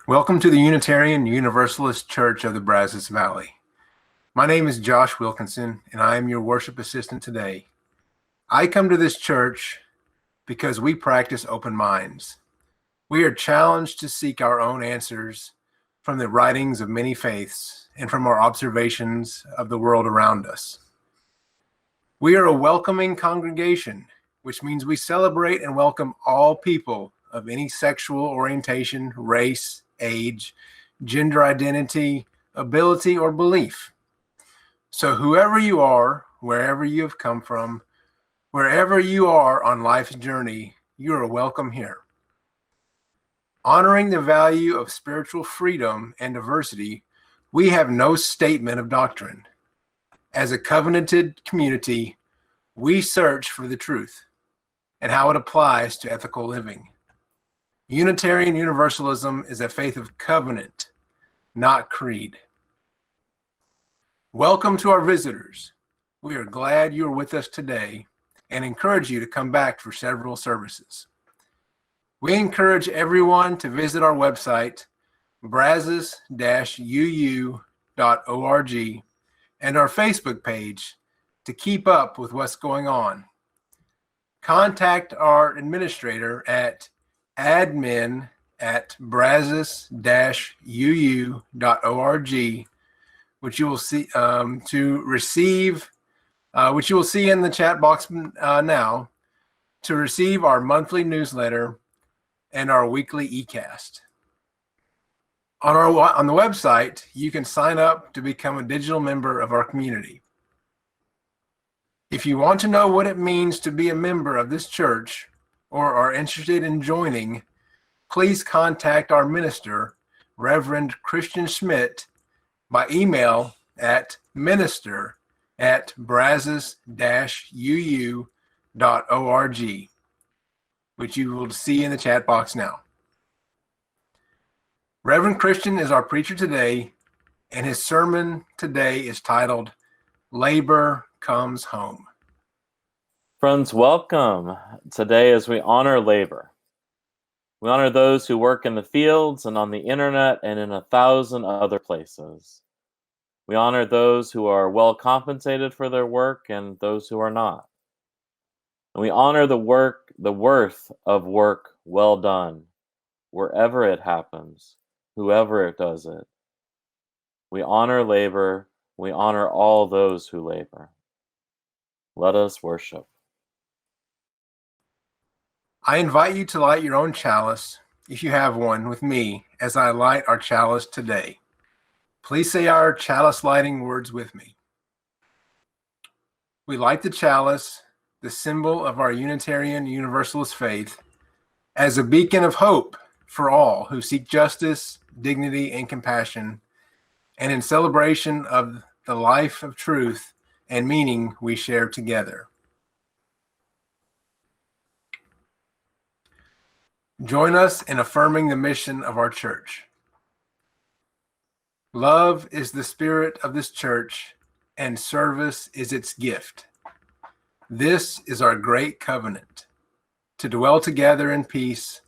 Welcome to the Unitarian Universalist Church of the Brazos Valley. My name is Josh Wilkinson, and I am your worship assistant today. I come to this church because we practice open minds. We are challenged to seek our own answers from the writings of many faiths and from our observations of the world around us. We are a welcoming congregation, which means we celebrate and welcome all people of any sexual orientation, race, age, gender identity, ability, or belief. So whoever you are, wherever you have come from, wherever you are on life's journey, you are welcome here. Honoring the value of spiritual freedom and diversity, we have no statement of doctrine. As a covenanted community, we search for the truth and how it applies to ethical living. Unitarian Universalism is a faith of covenant, not creed. Welcome to our visitors. We are glad you are with us today and encourage you to come back for several services. We encourage everyone to visit our website, brazos-uu.org, and our Facebook page to keep up with what's going on. Contact our administrator at admin@brazos-uu.org, which you will see which you will see in the chat box now, to receive our monthly newsletter and our weekly eCast. On the website, you can sign up to become a digital member of our community. If you want to know what it means to be a member of this church or are interested in joining, please contact our minister, Reverend Christian Schmidt, by email at minister@brazos-uu.org, which you will see in the chat box now. Reverend Christian is our preacher today, and his sermon today is titled, Labor Comes Home. Friends, welcome today as we honor labor. We honor those who work in the fields and on the internet and in 1,000 other places. We honor those who are well compensated for their work and those who are not. And we honor the worth of work well done, wherever it happens, whoever it does it. We honor labor. We honor all those who labor. Let us worship. I invite you to light your own chalice, if you have one, with me as I light our chalice today. Please say our chalice lighting words with me. We light the chalice, the symbol of our Unitarian Universalist faith, as a beacon of hope for all who seek justice, dignity, and compassion, and in celebration of the life of truth and meaning we share together. Join us in affirming the mission of our church. Love is the spirit of this church, and service is its gift. This is our great covenant, to dwell together in peace,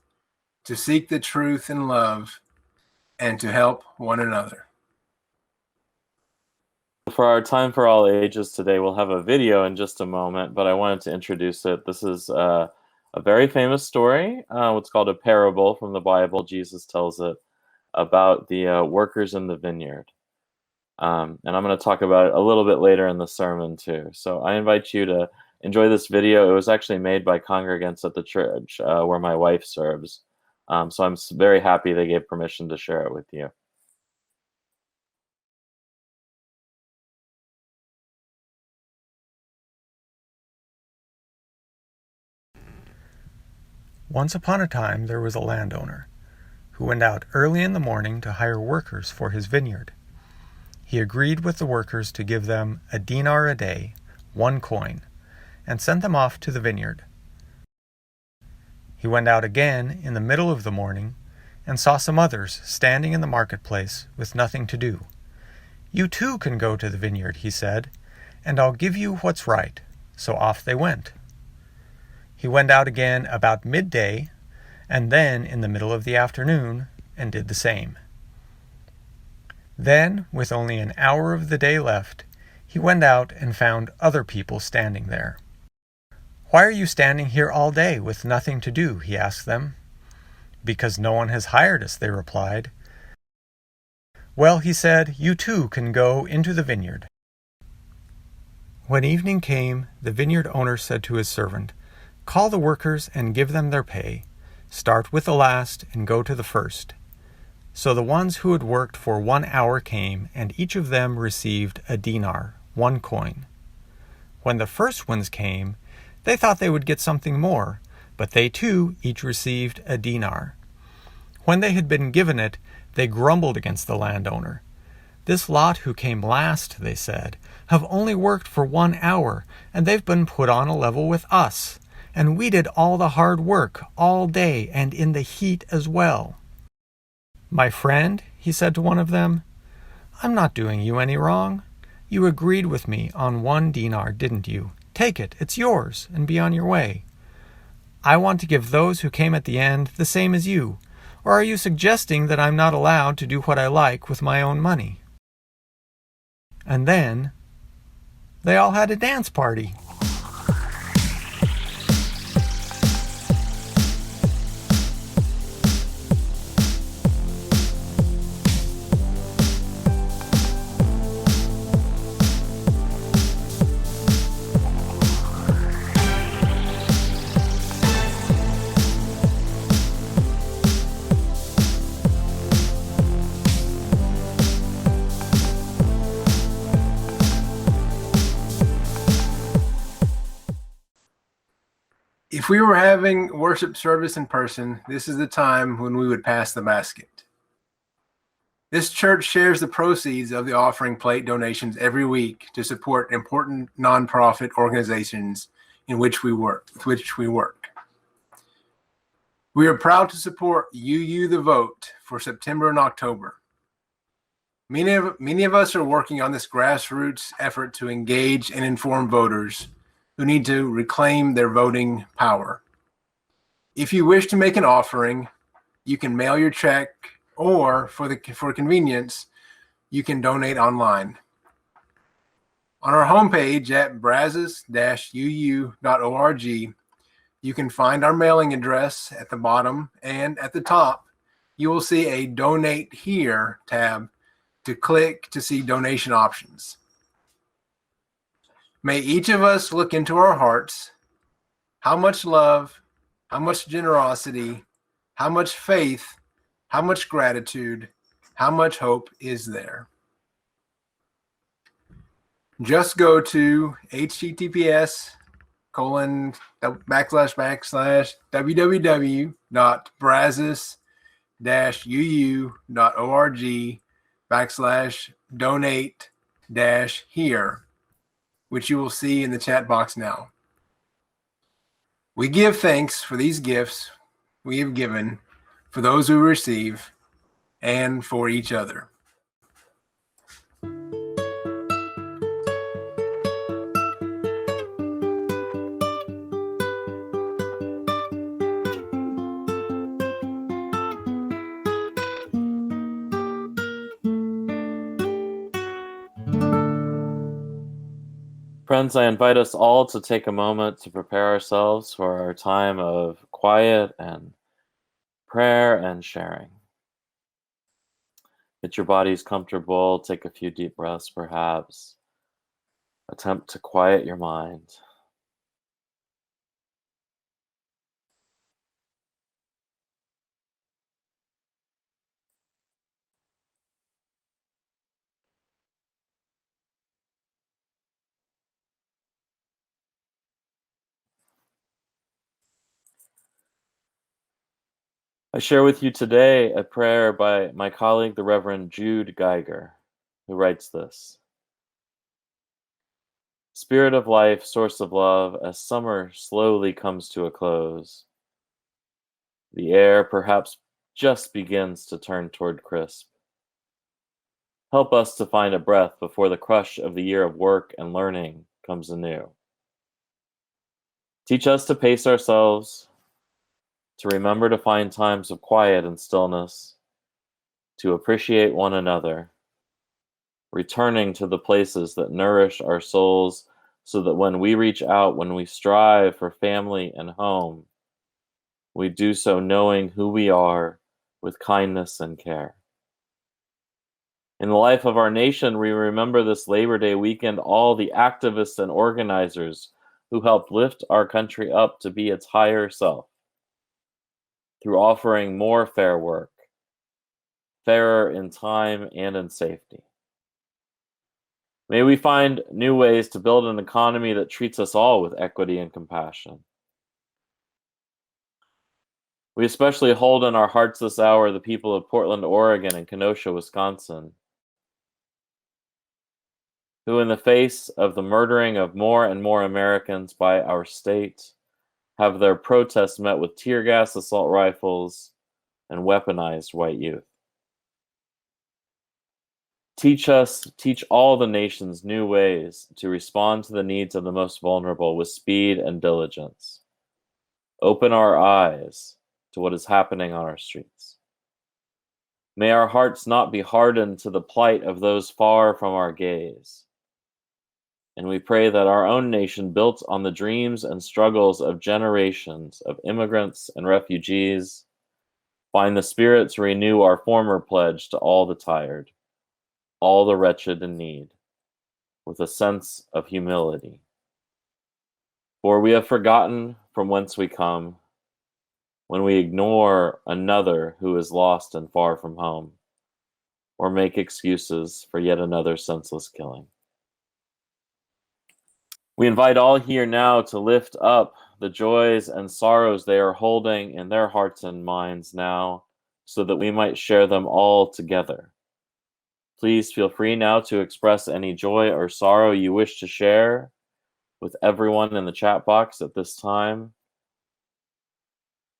to seek the truth in love, and to help one another. For our Time for All Ages today, we'll have a video in just a moment, but I wanted to introduce it. This is a very famous story. It's called a parable from the Bible. Jesus tells it about the workers in the vineyard. And I'm going to talk about it a little bit later in the sermon too. So I invite you to enjoy this video. It was actually made by congregants at the church where my wife serves. So I'm very happy they gave permission to share it with you. Once upon a time there was a landowner who went out early in the morning to hire workers for his vineyard. He agreed with the workers to give them a dinar a day, 1 coin, and sent them off to the vineyard. He went out again in the middle of the morning and saw some others standing in the marketplace with nothing to do. "You too can go to the vineyard," he said, "and I'll give you what's right." So off they went. He went out again about midday, and then in the middle of the afternoon, and did the same. Then, with only an hour of the day left, he went out and found other people standing there. "Why are you standing here all day with nothing to do?" he asked them. "Because no one has hired us," they replied. "Well," he said, "you too can go into the vineyard." When evening came, the vineyard owner said to his servant, "Call the workers and give them their pay. Start with the last and go to the first." So the ones who had worked for 1 hour came, and each of them received a dinar, 1 coin. When the first ones came, they thought they would get something more, but they too each received a dinar. When they had been given it, they grumbled against the landowner. "This lot who came last," they said, "have only worked for 1 hour, and they've been put on a level with us. And we did all the hard work, all day, and in the heat as well." "My friend," he said to one of them, "I'm not doing you any wrong. You agreed with me on 1 dinar, didn't you? Take it, it's yours, and be on your way. I want to give those who came at the end the same as you, or are you suggesting that I'm not allowed to do what I like with my own money?" And then they all had a dance party. If we were having worship service in person, this is the time when we would pass the basket. This church shares the proceeds of the offering plate donations every week to support important nonprofit organizations in which we work. We are proud to support UU the Vote for September and October. Many of us are working on this grassroots effort to engage and inform voters who need to reclaim their voting power. If you wish to make an offering, you can mail your check, or for convenience, you can donate online. On our homepage at brazos-uu.org, you can find our mailing address at the bottom, and at the top, you will see a Donate Here tab to click to see donation options. May each of us look into our hearts. How much love, how much generosity, how much faith, how much gratitude, how much hope is there? Just go to https://www.brazos-uu.org/donate-here, which you will see in the chat box now. We give thanks for these gifts we have given, for those who receive, and for each other. Friends, I invite us all to take a moment to prepare ourselves for our time of quiet and prayer and sharing. Get your bodies comfortable, take a few deep breaths perhaps. Attempt to quiet your mind. I share with you today a prayer by my colleague, the Reverend Jude Geiger, who writes this. Spirit of life, source of love, as summer slowly comes to a close, the air perhaps just begins to turn toward crisp. Help us to find a breath before the crush of the year of work and learning comes anew. Teach us to pace ourselves, to remember to find times of quiet and stillness, to appreciate one another, returning to the places that nourish our souls so that when we reach out, when we strive for family and home, we do so knowing who we are with kindness and care. In the life of our nation, we remember this Labor Day weekend all the activists and organizers who helped lift our country up to be its higher self through offering more fair work, fairer in time and in safety. May we find new ways to build an economy that treats us all with equity and compassion. We especially hold in our hearts this hour the people of Portland, Oregon, and Kenosha, Wisconsin, who, in the face of the murdering of more and more Americans by our state, have their protests met with tear gas, assault rifles, and weaponized white youth. Teach all the nations new ways to respond to the needs of the most vulnerable with speed and diligence. Open our eyes to what is happening on our streets. May our hearts not be hardened to the plight of those far from our gaze. And we pray that our own nation, built on the dreams and struggles of generations of immigrants and refugees, find the spirit to renew our former pledge to all the tired, all the wretched in need, with a sense of humility. For we have forgotten from whence we come when we ignore another who is lost and far from home, or make excuses for yet another senseless killing. We invite all here now to lift up the joys and sorrows they are holding in their hearts and minds now, so that we might share them all together. Please feel free now to express any joy or sorrow you wish to share with everyone in the chat box at this time.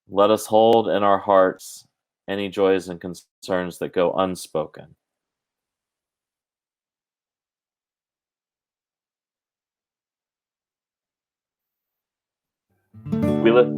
Let us hold in our hearts any joys and concerns that go unspoken. We lift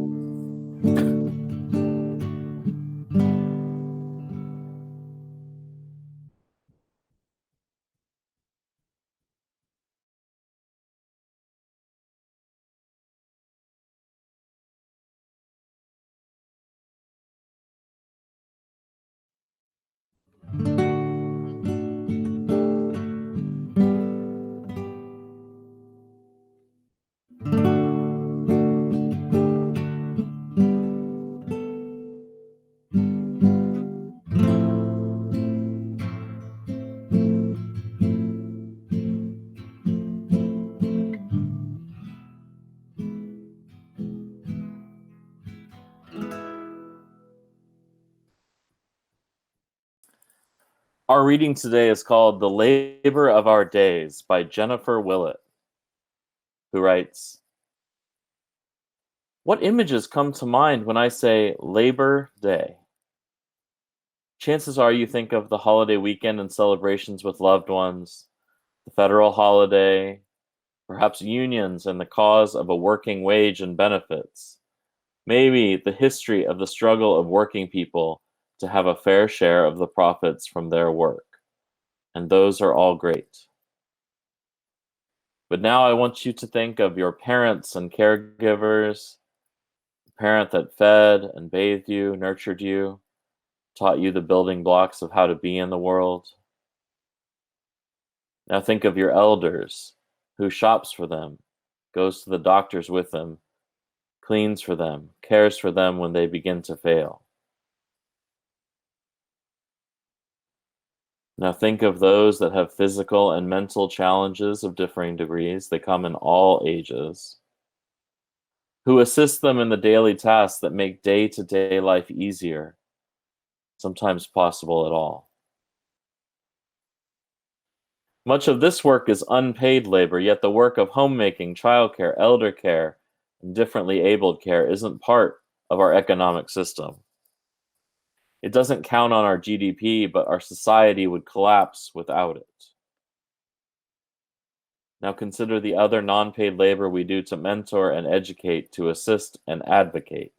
Our reading today is called The Labor of Our Days by Jennifer Willett, who writes, "What images come to mind when I say Labor Day? Chances are you think of the holiday weekend and celebrations with loved ones, the federal holiday, perhaps unions and the cause of a working wage and benefits, maybe the history of the struggle of working people to have a fair share of the profits from their work. And those are all great. But now I want you to think of your parents and caregivers, the parent that fed and bathed you, nurtured you, taught you the building blocks of how to be in the world. Now think of your elders, who shops for them, goes to the doctors with them, cleans for them, cares for them when they begin to fail. Now think of those that have physical and mental challenges of differing degrees. They come in all ages. Who assist them in the daily tasks that make day-to-day life easier, sometimes possible at all. Much of this work is unpaid labor, yet the work of homemaking, childcare, elder care, and differently abled care isn't part of our economic system. It doesn't count on our GDP, but our society would collapse without it. Now consider the other non-paid labor we do to mentor and educate, to assist and advocate,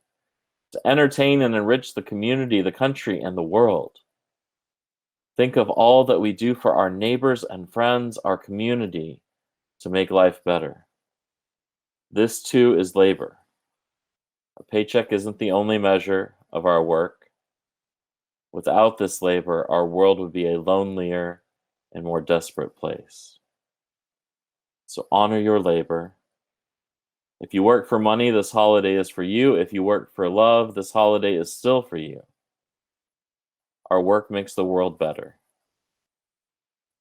to entertain and enrich the community, the country, and the world. Think of all that we do for our neighbors and friends, our community, to make life better. This too is labor. A paycheck isn't the only measure of our work. Without this labor, our world would be a lonelier and more desperate place. So honor your labor. If you work for money, this holiday is for you. If you work for love, this holiday is still for you. Our work makes the world better.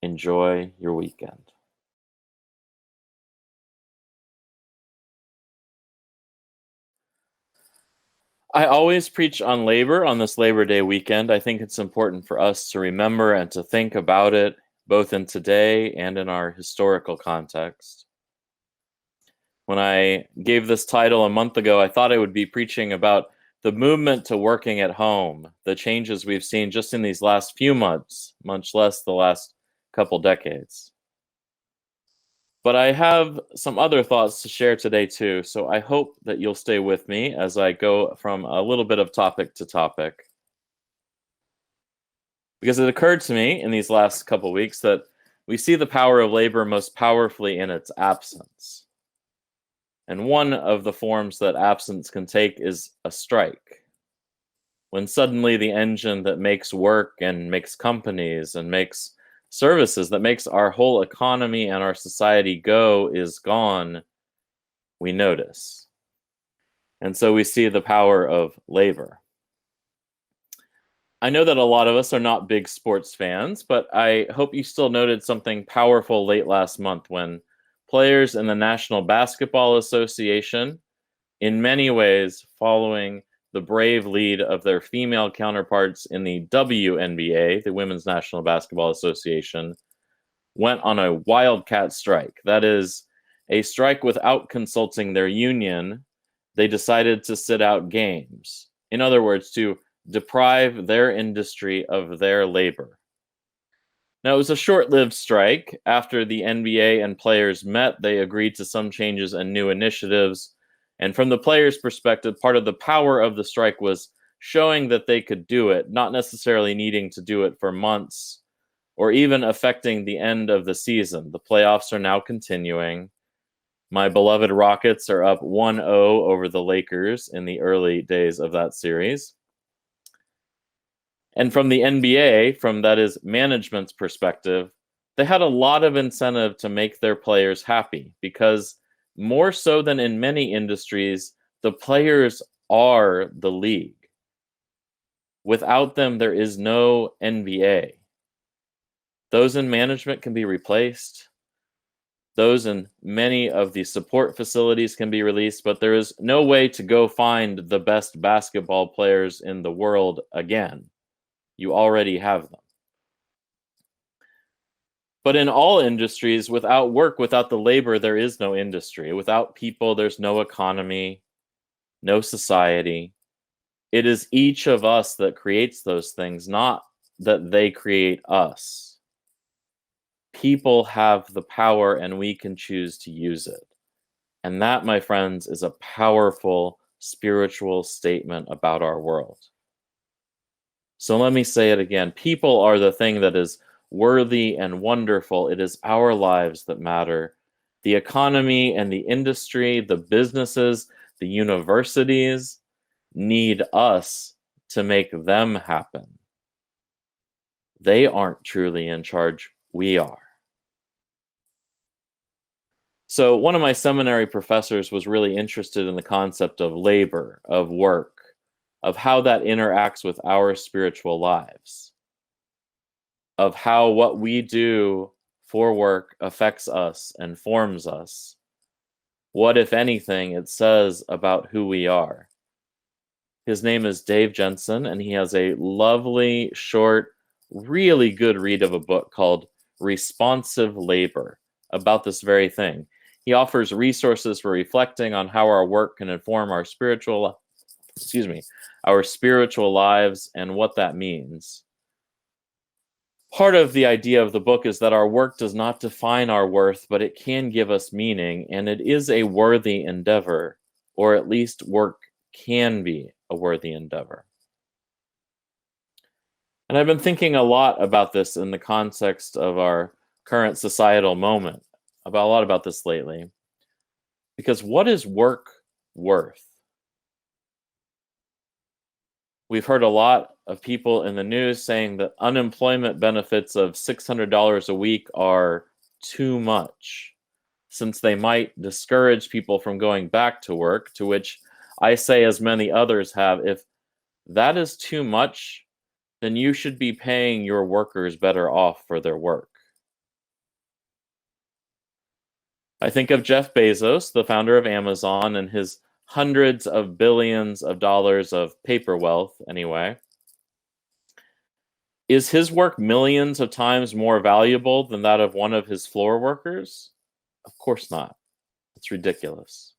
Enjoy your weekend. I always preach on labor on this Labor Day weekend. I think it's important for us to remember and to think about it, both in today and in our historical context. When I gave this title a month ago, I thought I would be preaching about the movement to working at home, the changes we've seen just in these last few months, much less the last couple decades. But I have some other thoughts to share today too, so I hope that you'll stay with me as I go from a little bit of topic to topic. Because it occurred to me in these last couple weeks that we see the power of labor most powerfully in its absence. And one of the forms that absence can take is a strike. When suddenly the engine that makes work and makes companies and makes services, that makes our whole economy and our society go, is gone, we notice. And so we see the power of labor. I know that a lot of us are not big sports fans, but I hope you still noted something powerful late last month when players in the National Basketball Association, in many ways following the brave lead of their female counterparts in the WNBA, the Women's National Basketball Association, went on a wildcat strike. That is, a strike without consulting their union. They decided to sit out games. In other words, to deprive their industry of their labor. Now, it was a short-lived strike. After the NBA and players met, they agreed to some changes and new initiatives. And from the players' perspective, part of the power of the strike was showing that they could do it, not necessarily needing to do it for months or even affecting the end of the season. The playoffs are now continuing. My beloved Rockets are up 1-0 over the Lakers in the early days of that series. And from the NBA, from that is management's perspective, they had a lot of incentive to make their players happy because more so than in many industries, the players are the league. Without them, there is no NBA. Those in management can be replaced. Those in many of the support facilities can be released, but there is no way to go find the best basketball players in the world again. You already have them. But in all industries, without work, without the labor, there is no industry. Without people, there's no economy, no society. It is each of us that creates those things, not that they create us. People have the power and we can choose to use it. And that, my friends, is a powerful spiritual statement about our world. So let me say it again. People are the thing that is worthy and wonderful. It is our lives that matter. The economy and the industry, the businesses, the universities need us to make them happen. They aren't truly in charge. We are. So one of my seminary professors was really interested in the concept of labor, of work, of how that interacts with our spiritual lives, of how what we do for work affects us and forms us. What, if anything, it says about who we are. His name is Dave Jensen, and he has a lovely, short, really good read of a book called Responsive Labor about this very thing. He offers resources for reflecting on how our work can inform our spiritual lives and what that means. Part of the idea of the book is that our work does not define our worth, but it can give us meaning, and it is a worthy endeavor, or at least work can be a worthy endeavor. And I've been thinking a lot about this in the context of our current societal moment, about a lot about this lately. Because what is work worth? We've heard a lot of people in the news saying that unemployment benefits of $600 a week are too much, since they might discourage people from going back to work, to which I say, as many others have, if that is too much, then you should be paying your workers better off for their work. I think of Jeff Bezos, the founder of Amazon, and his hundreds of billions of dollars of paper wealth, anyway. Is his work millions of times more valuable than that of one of his floor workers? Of course not. It's ridiculous.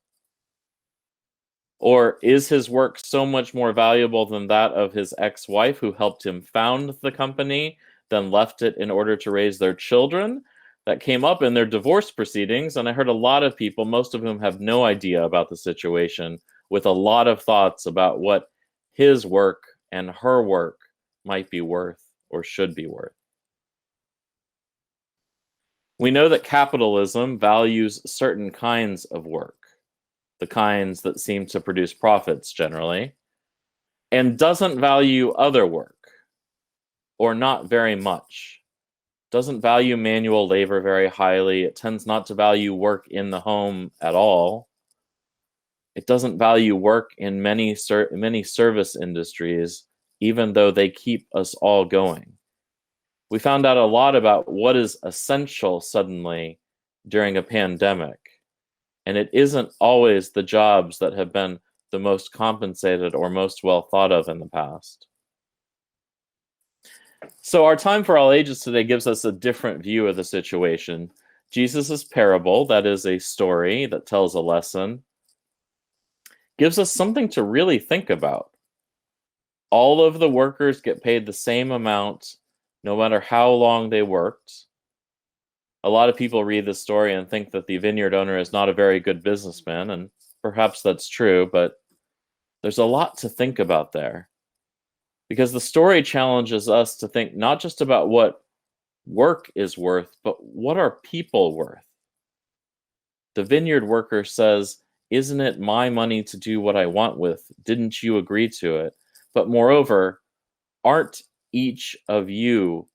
Or is his work so much more valuable than that of his ex-wife who helped him found the company, then left it in order to raise their children? That came up in their divorce proceedings, and I heard a lot of people, most of whom have no idea about the situation, with a lot of thoughts about what his work and her work might be worth or should be worth. We know that capitalism values certain kinds of work, the kinds that seem to produce profits generally, and doesn't value other work, or not very much. Doesn't value manual labor very highly. It tends not to value work in the home at all. It doesn't value work in many service industries, even though they keep us all going. We found out a lot about what is essential suddenly during a pandemic. And it isn't always the jobs that have been the most compensated or most well thought of in the past. So our Time for All Ages today gives us a different view of the situation. Jesus' parable, that is a story that tells a lesson, gives us something to really think about. All of the workers get paid the same amount, no matter how long they worked. A lot of people read this story and think that the vineyard owner is not a very good businessman, and perhaps that's true, but there's a lot to think about there. Because the story challenges us to think not just about what work is worth, but what are people worth? The vineyard worker says, "Isn't it my money to do what I want with? Didn't you agree to it?" But moreover, aren't each of you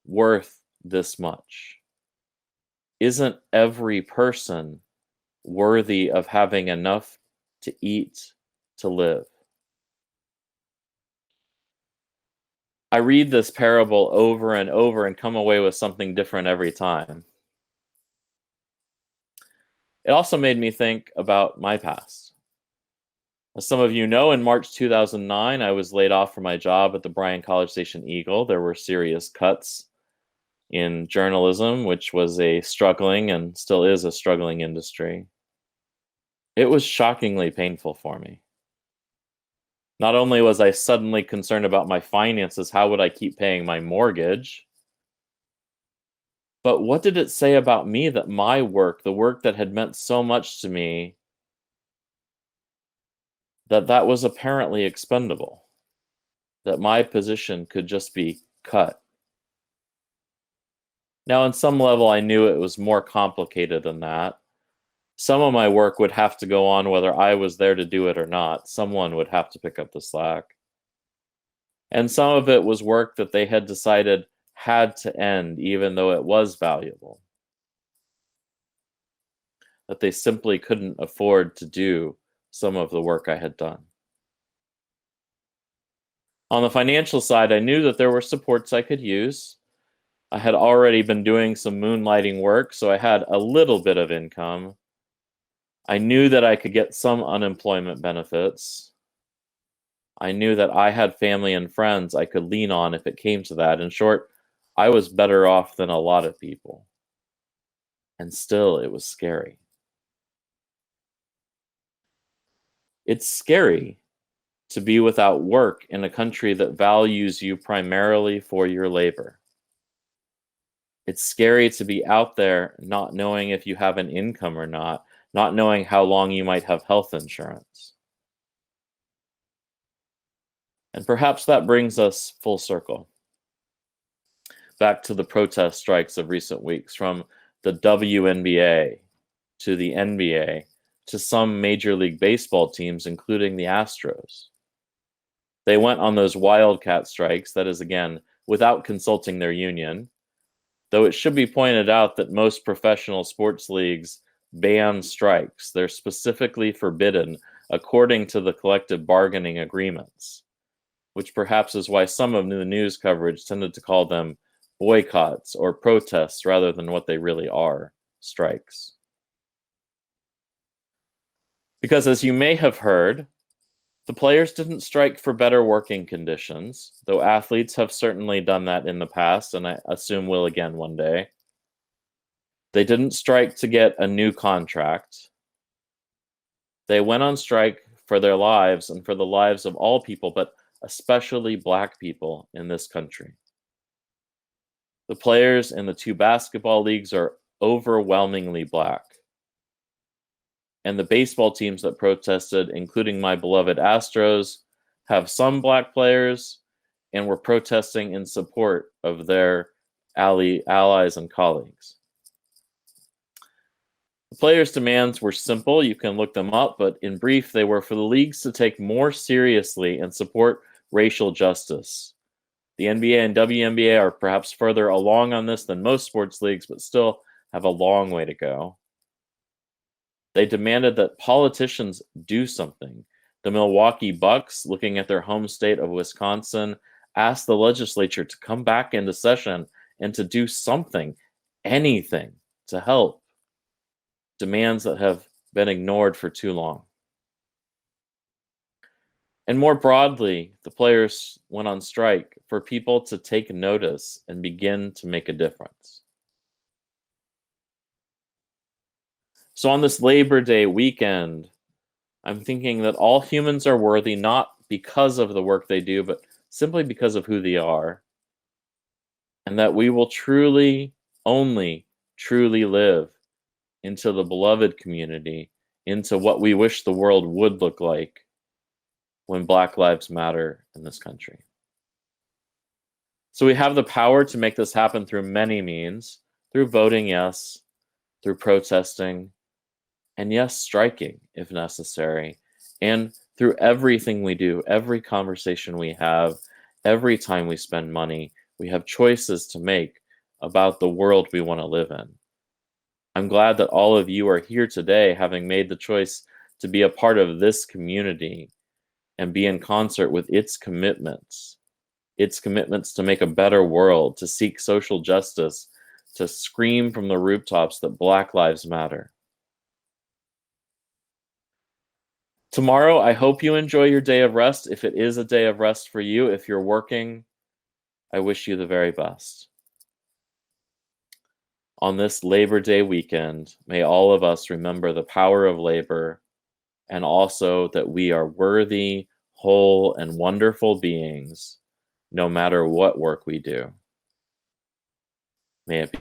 worth this much? Isn't every person worthy of having enough to eat, to live? I read this parable over and over and come away with something different every time. It also made me think about my past. As some of you know, in March 2009, I was laid off from my job at the Bryan College Station Eagle. There were serious cuts in journalism, which was a struggling and still is a struggling industry. It was shockingly painful for me. Not only was I suddenly concerned about my finances, how would I keep paying my mortgage? But what did it say about me that my work, the work that had meant so much to me, that was apparently expendable? That my position could just be cut? Now, on some level, I knew it was more complicated than that. Some of my work would have to go on whether I was there to do it or not. Someone would have to pick up the slack. And some of it was work that they had decided had to end, even though it was valuable. That they simply couldn't afford to do some of the work I had done. On the financial side, I knew that there were supports I could use. I had already been doing some moonlighting work, so I had a little bit of income. I knew that I could get some unemployment benefits. I knew that I had family and friends I could lean on if it came to that. In short, I was better off than a lot of people. And still, it was scary. It's scary to be without work in a country that values you primarily for your labor. It's scary to be out there not knowing if you have an income or not knowing how long you might have health insurance. And perhaps that brings us full circle. back to the protest strikes of recent weeks, from the WNBA to the NBA to some Major League Baseball teams, including the Astros. They went on those wildcat strikes, that is, again, without consulting their union, though it should be pointed out that most professional sports leagues ban strikes. They're specifically forbidden according to the collective bargaining agreements, which perhaps is why some of the news coverage tended to call them boycotts or protests rather than what they really are, strikes. Because as you may have heard, the players didn't strike for better working conditions, though athletes have certainly done that in the past, and I assume will again one day. They didn't strike to get a new contract. They went on strike for their lives and for the lives of all people, but especially Black people in this country. The players in the 2 basketball leagues are overwhelmingly Black. And the baseball teams that protested, including my beloved Astros, have some Black players and were protesting in support of their allies and colleagues. The players' demands were simple. You can look them up, but in brief, they were for the leagues to take more seriously and support racial justice. The NBA and WNBA are perhaps further along on this than most sports leagues, but still have a long way to go. They demanded that politicians do something. The Milwaukee Bucks, looking at their home state of Wisconsin, asked the legislature to come back into session and to do something, anything, to help. Demands that have been ignored for too long. And more broadly, the players went on strike for people to take notice and begin to make a difference. So on this Labor Day weekend, I'm thinking that all humans are worthy not because of the work they do, but simply because of who they are. And that we will only truly live into the beloved community, into what we wish the world would look like when Black lives matter in this country. So we have the power to make this happen through many means, through voting yes, through protesting, and yes, striking if necessary, and through everything we do, every conversation we have, every time we spend money, we have choices to make about the world we want to live in. I'm glad that all of you are here today, having made the choice to be a part of this community and be in concert with its commitments to make a better world, to seek social justice, to scream from the rooftops that Black lives matter. Tomorrow, I hope you enjoy your day of rest. If it is a day of rest for you, if you're working, I wish you the very best. On this Labor Day weekend, may all of us remember the power of labor and also that we are worthy, whole, and wonderful beings, no matter what work we do. May it be.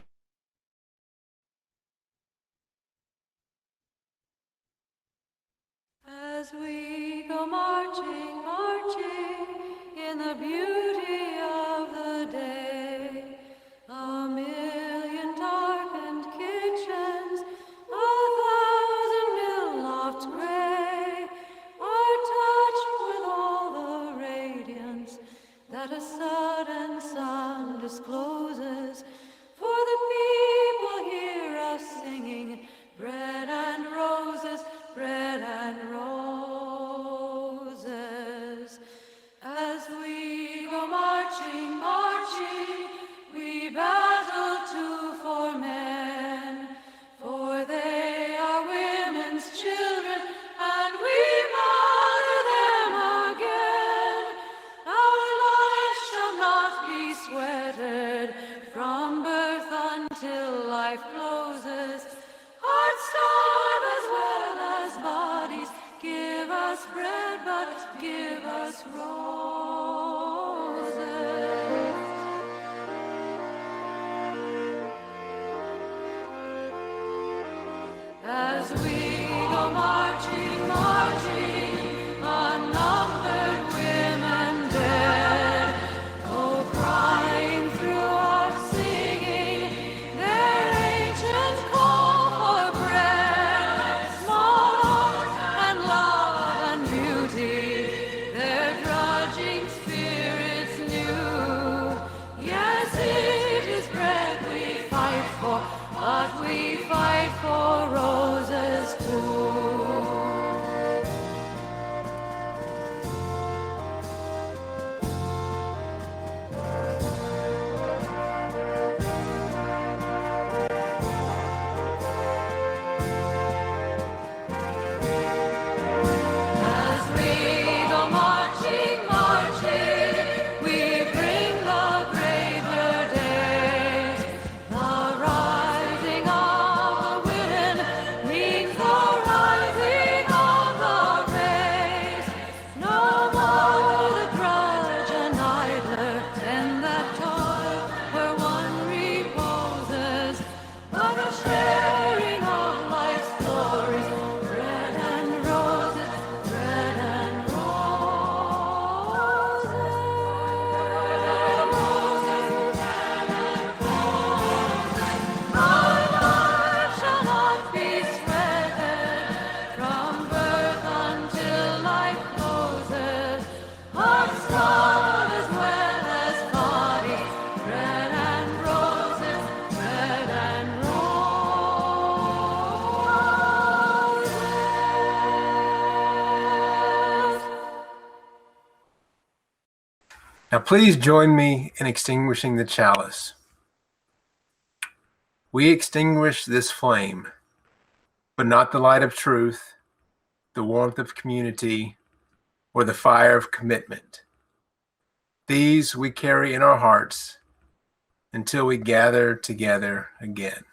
As we go marching, marching in the beauty of the day, a million darkened kitchens, 1,000 mill lofts gray, are touched with all the radiance that a sudden sun discloses. For the Now, please join me in extinguishing the chalice. We extinguish this flame, but not the light of truth, the warmth of community, or the fire of commitment. These we carry in our hearts until we gather together again.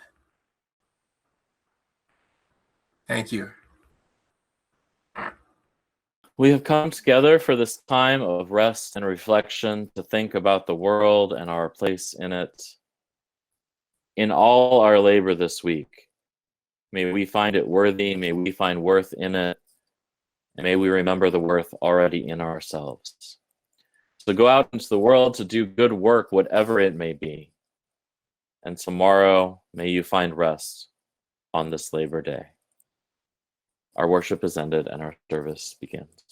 Thank you. We have come together for this time of rest and reflection to think about the world and our place in it. In all our labor this week, may we find it worthy, may we find worth in it, and may we remember the worth already in ourselves. So go out into the world to do good work, whatever it may be. And tomorrow, may you find rest on this Labor Day. Our worship is ended and our service begins.